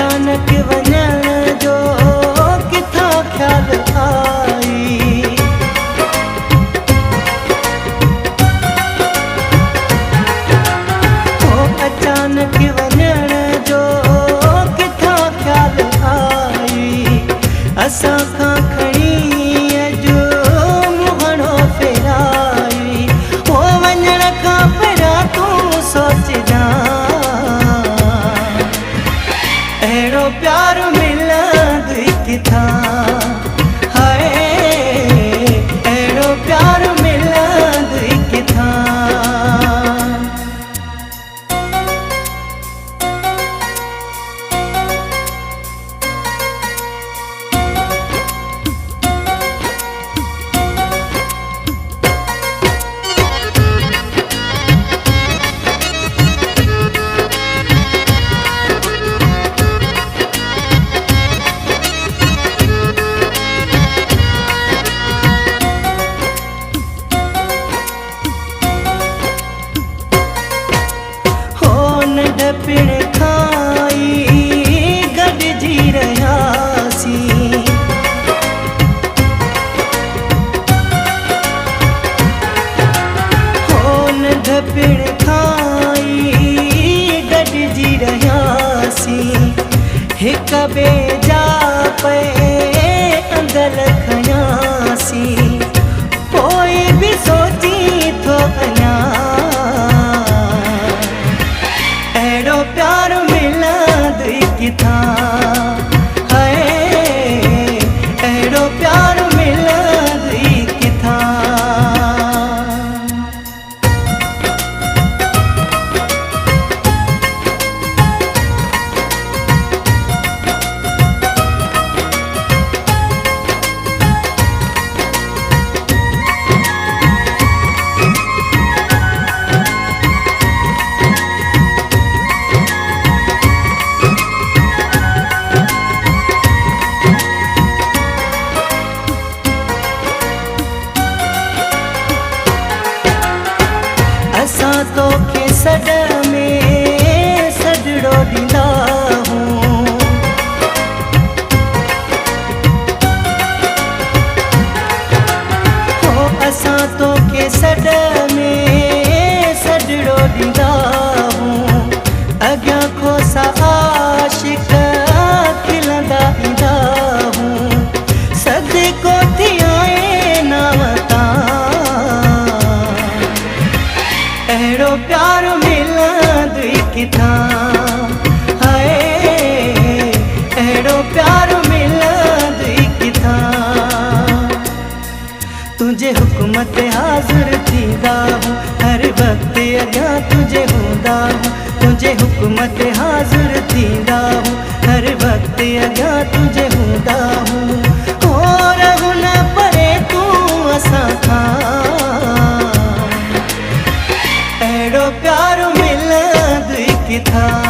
अचानक वञण जो किथां ख्याल आई। अचानक वञण जो किथां ख्याल आई। असां खां खणी अॼु मुहणो फेराई। वञण खां पहिरियां तूं सोचजांइ अहिड़ो प्यार मिलंदुई किथां। हाय अहिड़ो प्यार मिलंदुई किथां। पिण खाई गॾिजी रहियासीं। नंढ पिण खाई गॾिजी रहियासीं। हिक ॿिए जा पे अंदर खयासीं। पोइ बि सोची थो अञा अहिड़ो प्यार मिलंदुई किथां। हाय अहिड़ो प्यार मिलंदुई किथां। असां तोखे सॾ में सॾड़ो ॾींदा हूं। असां तोखे सॾ में सॾड़ो ॾींदा हूं। अॻियां खोसा आशिक़ खिलंदा ईंदा हूं। सदिको थी आए नाम तां अहिड़ो प्यार मिलंदुई किथां। हाय अहिड़ो प्यार मिलंदुई किथां। तुंहिंजे हुक्म ते हाज़िर थींदा हूं। हर वक़्तु अॻियां तुंहिंजे हूंदा हूं। तुंहिंजे हुक्म ते हाज़िर थींदा हूं। हर वक़्तु अॻियां तुंहिंजे हूंदा हूं। रहूं न परे तूं असां खां अहिड़ो प्यार मिलंदुई किथां।